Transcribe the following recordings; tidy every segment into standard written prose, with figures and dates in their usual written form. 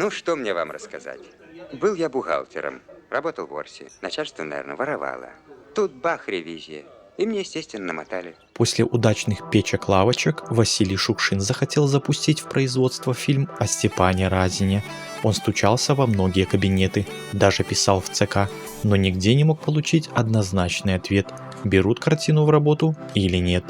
Ну, что мне вам рассказать? Был я бухгалтером, работал в Орсе. Начальство, наверное, воровало. Тут бах, ревизия. И мне, естественно, намотали. После удачных печек-лавочек Василий Шукшин захотел запустить в производство фильм о Степане Разине. Он стучался во многие кабинеты, даже писал в ЦК, но нигде не мог получить однозначный ответ, берут картину в работу или нет.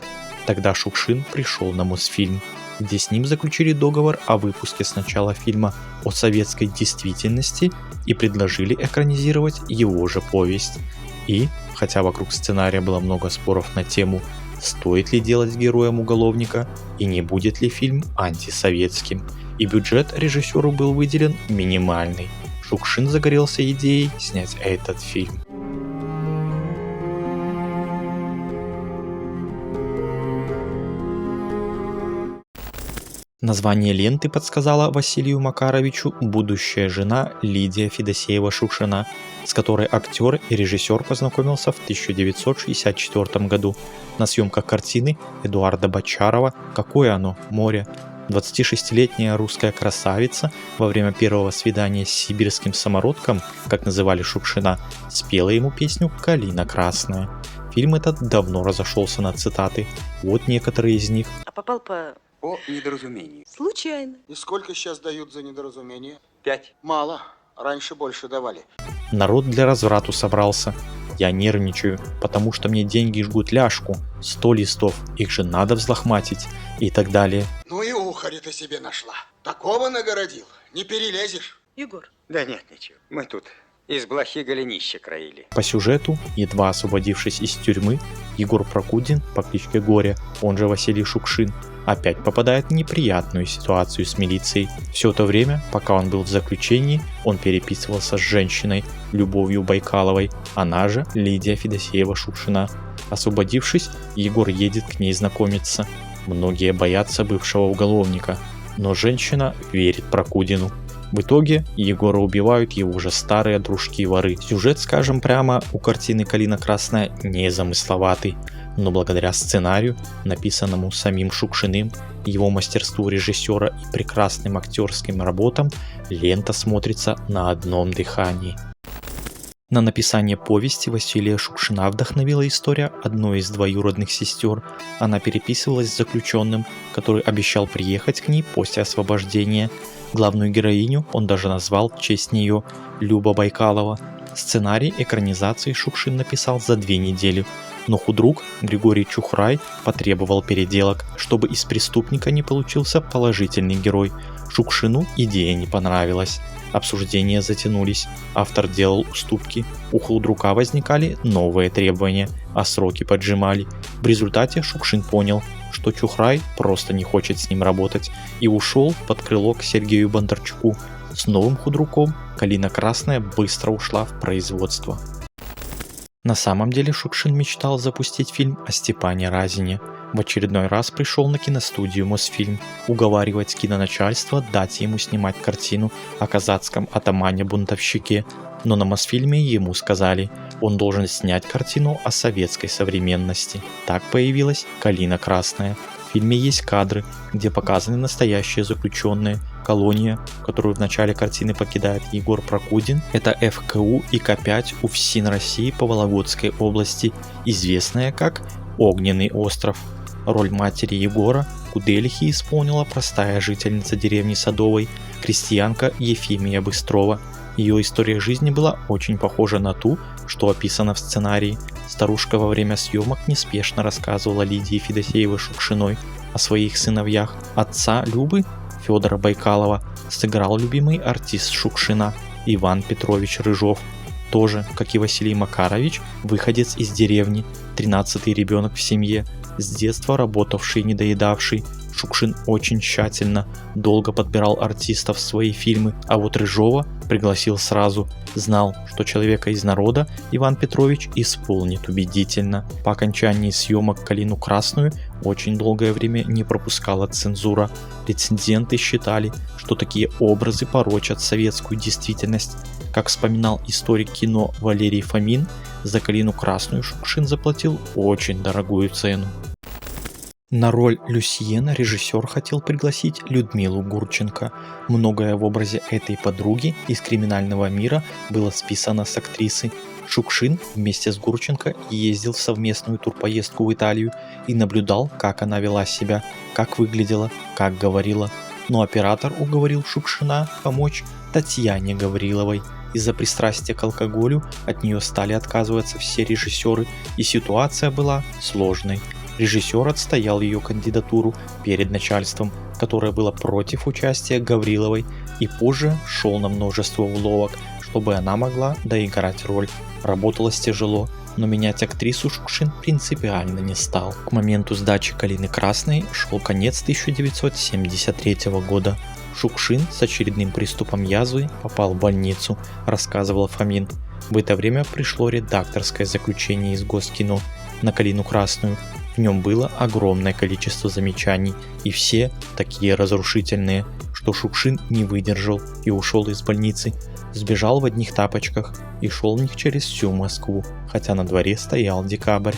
Тогда Шукшин пришел на Мосфильм, где с ним заключили договор о выпуске сначала фильма о советской действительности и предложили экранизировать его же повесть. И, хотя вокруг сценария было много споров на тему, стоит ли делать героем уголовника и не будет ли фильм антисоветским, и бюджет режиссеру был выделен минимальный, Шукшин загорелся идеей снять этот фильм. Название ленты подсказала Василию Макаровичу будущая жена Лидия Федосеева-Шукшина, с которой актер и режиссер познакомился в 1964 году на съемках картины Эдуарда Бочарова «Какое оно, море?». 26-летняя русская красавица во время первого свидания с сибирским самородком, как называли Шукшина, спела ему песню «Калина красная». Фильм этот давно разошелся на цитаты. Вот некоторые из них. А попал по недоразумению. случайно. И сколько сейчас дают за недоразумение? 5. Мало. Раньше больше давали. Народ для разврату собрался. Я нервничаю, потому что мне деньги жгут ляжку. 100 листов, их же надо взлохматить. И так далее. Ну и ухарь ты себе нашла. Такого нагородил. Не перелезешь. Егор, Да нет, ничего. Мы тут из блохи голенище краили. По сюжету, едва освободившись из тюрьмы, Егор Прокудин по кличке Горя, он же Василий Шукшин, опять попадает в неприятную ситуацию с милицией. Все то время, пока он был в заключении, он переписывался с женщиной Любовью Байкаловой, она же Лидия Федосеева-Шукшина. Освободившись, Егор едет к ней знакомиться. Многие боятся бывшего уголовника, но женщина верит Прокудину. В итоге Егора убивают его же старые дружки-воры. Сюжет, скажем прямо, у картины «Калина красная» незамысловатый, но благодаря сценарию, написанному самим Шукшиным, его мастерству режиссера и прекрасным актерским работам, лента смотрится на одном дыхании. На написание повести Василия Шукшина вдохновила история одной из двоюродных сестер. Она переписывалась с заключенным, который обещал приехать к ней после освобождения. Главную героиню он даже назвал в честь нее Люба Байкалова. Сценарий экранизации Шукшин написал за 2 недели, но худрук Григорий Чухрай потребовал переделок, чтобы из преступника не получился положительный герой. Шукшину идея не понравилась. Обсуждения затянулись, автор делал уступки, у худрука возникали новые требования, а сроки поджимали. В результате Шукшин понял, что Чухрай просто не хочет с ним работать и ушел под крыло к Сергею Бондарчуку. С новым худруком «Калина красная» быстро ушла в производство. На самом деле Шукшин мечтал запустить фильм о Степане Разине. В очередной раз пришел на киностудию Мосфильм уговаривать киноначальство дать ему снимать картину о казацком атамане-бунтовщике, но на Мосфильме ему сказали, он должен снять картину о советской современности. Так появилась «Калина красная». В фильме есть кадры, где показаны настоящие заключенные. Колония, которую в начале картины покидает Егор Прокудин, это ФКУ ИК-5 УФСИН России по Вологодской области, известная как Огненный остров. Роль матери Егора Куделихи исполнила простая жительница деревни Садовой, крестьянка Ефимия Быстрова. Ее история жизни была очень похожа на ту, что описано в сценарии. Старушка во время съемок неспешно рассказывала Лидии Федосеевой-Шукшиной о своих сыновьях. Отца Любы, Федора Байкалова, сыграл любимый артист Шукшина Иван Петрович Рыжов. Тоже, как и Василий Макарович, выходец из деревни, 13-й ребенок в семье, с детства работавший и недоедавший. Шукшин очень тщательно, долго подбирал артистов в свои фильмы, а вот Рыжова пригласил сразу. Знал, что человека из народа Иван Петрович исполнит убедительно. По окончании съемок «Калину красную» очень долгое время не пропускала цензура. Рецензенты считали, что такие образы порочат советскую действительность. Как вспоминал историк кино Валерий Фомин, за «Калину красную» Шукшин заплатил очень дорогую цену. На роль Люсьена режиссер хотел пригласить Людмилу Гурченко. Многое в образе этой подруги из криминального мира было списано с актрисы. Шукшин вместе с Гурченко ездил в совместную турпоездку в Италию и наблюдал, как она вела себя, как выглядела, как говорила. Но оператор уговорил Шукшина помочь Татьяне Гавриловой. Из-за пристрастия к алкоголю от нее стали отказываться все режиссеры, и ситуация была сложной. Режиссер отстоял ее кандидатуру перед начальством, которое было против участия Гавриловой, и позже шел на множество уловок, чтобы она могла доиграть роль. Работалось тяжело, но менять актрису Шукшин принципиально не стал. К моменту сдачи «Калины Красной» шел конец 1973 года. Шукшин с очередным приступом язвы попал в больницу, рассказывал Фомин. В это время пришло редакторское заключение из Госкино на «Калину Красную». В нем было огромное количество замечаний, и все такие разрушительные, что Шукшин не выдержал и ушел из больницы. Сбежал в одних тапочках и шел в них через всю Москву, хотя на дворе стоял декабрь.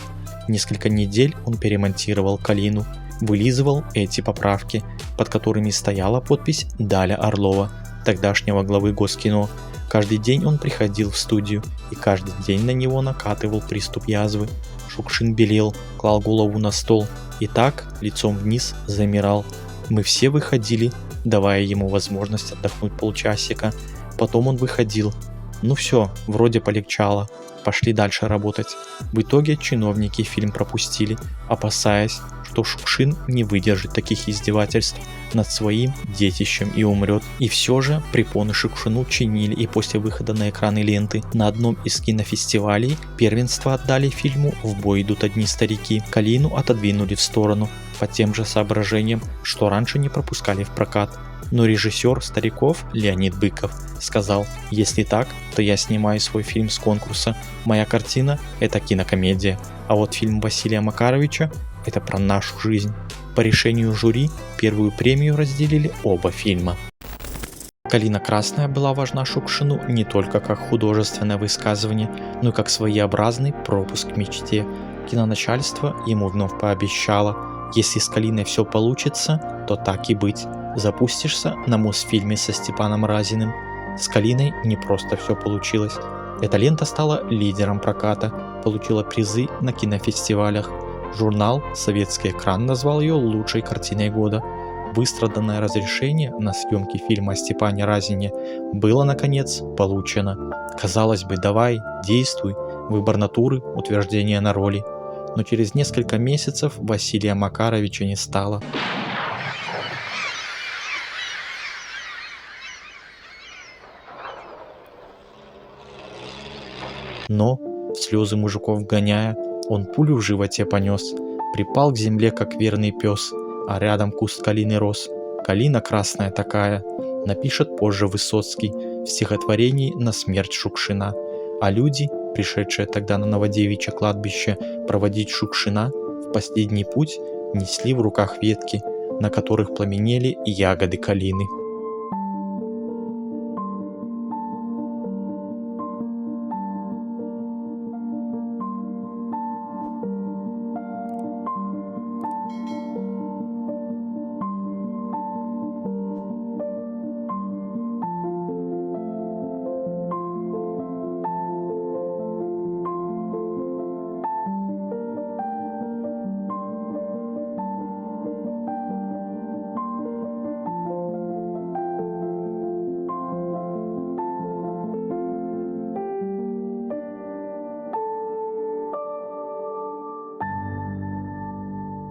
Несколько недель он перемонтировал «Калину», вылизывал эти поправки, под которыми стояла подпись Даля Орлова, тогдашнего главы Госкино. Каждый день он приходил в студию, и каждый день на него накатывал приступ язвы. Шукшин белел, клал голову на стол и так, лицом вниз, замирал. Мы все выходили, давая ему возможность отдохнуть полчасика. Потом он выходил. Ну все, вроде полегчало. Пошли дальше работать. В итоге чиновники фильм пропустили, опасаясь, что Шукшин не выдержит таких издевательств над своим детищем и умрет. И все же препоны Шукшину чинили, и после выхода на экраны ленты на одном из кинофестивалей первенство отдали фильму «В бой идут одни старики». «Калину» отодвинули в сторону по тем же соображениям, что раньше не пропускали в прокат. Но режиссер «Стариков» Леонид Быков сказал: «Если так, то я снимаю свой фильм с конкурса. Моя картина – это кинокомедия, а вот фильм Василия Макаровича – это про нашу жизнь». По решению жюри первую премию разделили оба фильма. «Калина Красная» была важна Шукшину не только как художественное высказывание, но и как своеобразный пропуск к мечте. Киноначальство ему вновь пообещало: если с «Калиной» все получится, то так и быть. Запустишься на Мосфильме со Степаном Разиным. С «Калиной» не просто все получилось. Эта лента стала лидером проката, получила призы на кинофестивалях. Журнал «Советский экран» назвал ее лучшей картиной года. Выстраданное разрешение на съемки фильма о Степане Разине было наконец получено. Казалось бы, давай, действуй, выбор натуры, утверждение на роли. Но через несколько месяцев Василия Макаровича не стало. Но, слезы мужиков гоняя, он пулю в животе понес, припал к земле, как верный пес, а рядом куст калины рос. «Калина красная такая», напишет позже Высоцкий в стихотворении на смерть Шукшина. А люди, пришедшие тогда на Новодевичье кладбище проводить Шукшина в последний путь, несли в руках ветки, на которых пламенели ягоды калины.